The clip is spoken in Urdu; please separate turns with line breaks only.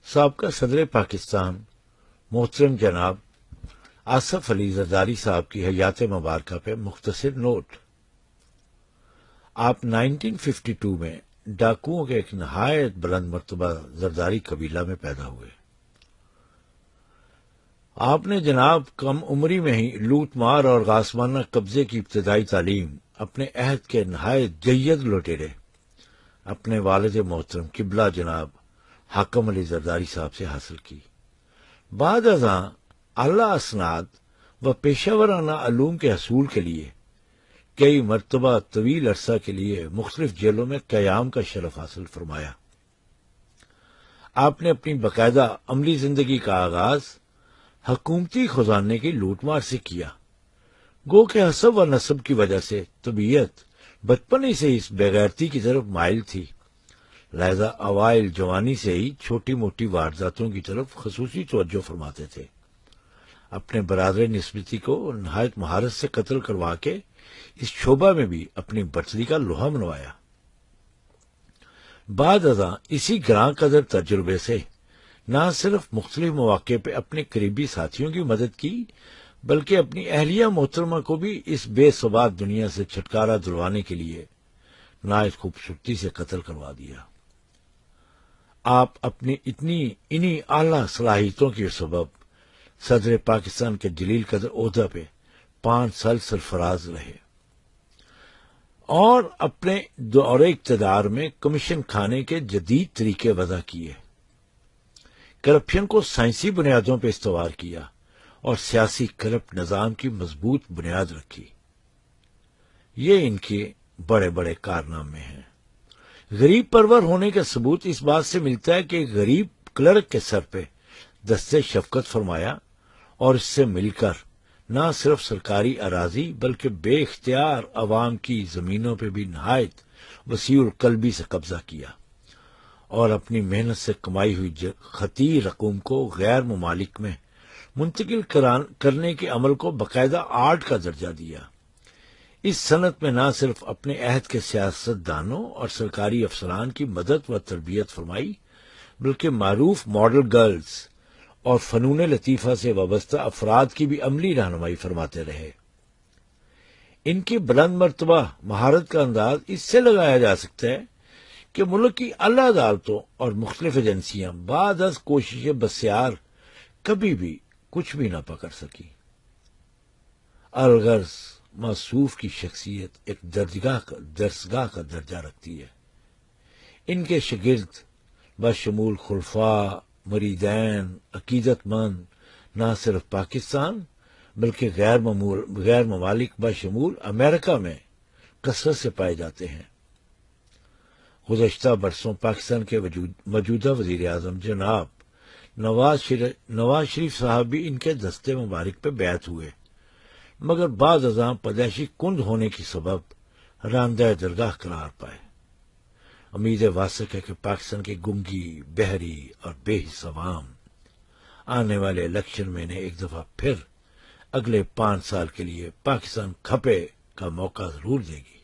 سابقہ صدر پاکستان محترم جناب آصف علی زرداری صاحب کی حیات مبارکہ پہ مختصر نوٹ۔ آپ 1952 میں ڈاکوؤں کے ایک نہایت بلند مرتبہ زرداری قبیلہ میں پیدا ہوئے۔ آپ نے جناب کم عمری میں ہی لوٹ مار اور غاصبانہ قبضے کی ابتدائی تعلیم اپنے عہد کے نہایت جید لٹیرے اپنے والد محترم قبلہ جناب حاکم علی زرداری صاحب سے حاصل کی۔ بعد ازاں اعلیٰ اسناد و پیشہ ورانہ علوم کے حصول کے لیے کئی مرتبہ طویل عرصہ کے لیے مختلف جیلوں میں قیام کا شرف حاصل فرمایا۔ آپ نے اپنی باقاعدہ عملی زندگی کا آغاز حکومتی خزانے کی لوٹ مار سے کیا۔ گو کہ حسب و نسب کی وجہ سے طبیعت بچپن ہی سے اس بےغیرتی کی طرف مائل تھی، لہذا اوائل جوانی سے ہی چھوٹی موٹی وارداتوں کی طرف خصوصی توجہ فرماتے تھے۔ اپنے برادر نسبتی کو نہایت مہارت سے قتل کروا کے اس شعبہ میں بھی اپنی برتری کا لوہا منوایا۔ بعد ازاں اسی گراں قدر تجربے سے نہ صرف مختلف مواقع پہ اپنے قریبی ساتھیوں کی مدد کی، بلکہ اپنی اہلیہ محترمہ کو بھی اس بے ثبات دنیا سے چھٹکارا دلوانے کے لیے نہایت خوبصورتی سے قتل کروا دیا۔ آپ اپنی انہی اعلیٰ صلاحیتوں کے سبب صدر پاکستان کے جلیل قدر عہدہ پہ 5 سال سرفراز رہے اور اپنے دور اقتدار میں کمیشن کھانے کے جدید طریقے وضع کیے، کرپشن کو سائنسی بنیادوں پہ استوار کیا اور سیاسی کرپٹ نظام کی مضبوط بنیاد رکھی۔ یہ ان کے بڑے بڑے کارنامے ہیں۔ غریب پرور ہونے کا ثبوت اس بات سے ملتا ہے کہ غریب کلرک کے سر پہ دستے شفقت فرمایا اور اس سے مل کر نہ صرف سرکاری اراضی بلکہ بے اختیار عوام کی زمینوں پہ بھی نہایت وسیع القلبی سے قبضہ کیا اور اپنی محنت سے کمائی ہوئی خطیر رقوم کو غیر ممالک میں منتقل کرنے کے عمل کو باقاعدہ آرٹ کا درجہ دیا۔ اس صنعت میں نہ صرف اپنے عہد کے سیاست دانوں اور سرکاری افسران کی مدد و تربیت فرمائی، بلکہ معروف ماڈل گرلز اور فنون لطیفہ سے وابستہ افراد کی بھی عملی رہنمائی فرماتے رہے۔ ان کی بلند مرتبہ مہارت کا انداز اس سے لگایا جا سکتا ہے کہ ملک کی اعلیٰ عدالتوں اور مختلف ایجنسیاں بعد از کوشش بسیار کبھی بھی کچھ بھی نہ پکڑ سکی۔ الغرض موصوف کی شخصیت ایک درسگاہ کا درجہ رکھتی ہے۔ ان کے شاگرد بشمول خلفاء، مریدین، عقیدت مند نہ صرف پاکستان بلکہ غیر ممالک بشمول امریکہ میں کثرت سے پائے جاتے ہیں۔ گزشتہ برسوں پاکستان کے موجودہ وزیر اعظم جناب نواز شریف صاحب بھی ان کے دستے مبارک پہ بیعت ہوئے، مگر بعض ازاں پیدائشی کند ہونے کی سبب راندہ درگاہ قرار پائے۔ امید واسق ہے کہ پاکستان کے گنگی، بہری اور بے حس عوام آنے والے الیکشن میں انہیں ایک دفعہ پھر اگلے 5 سال کے لیے پاکستان کھپے کا موقع ضرور دے گی۔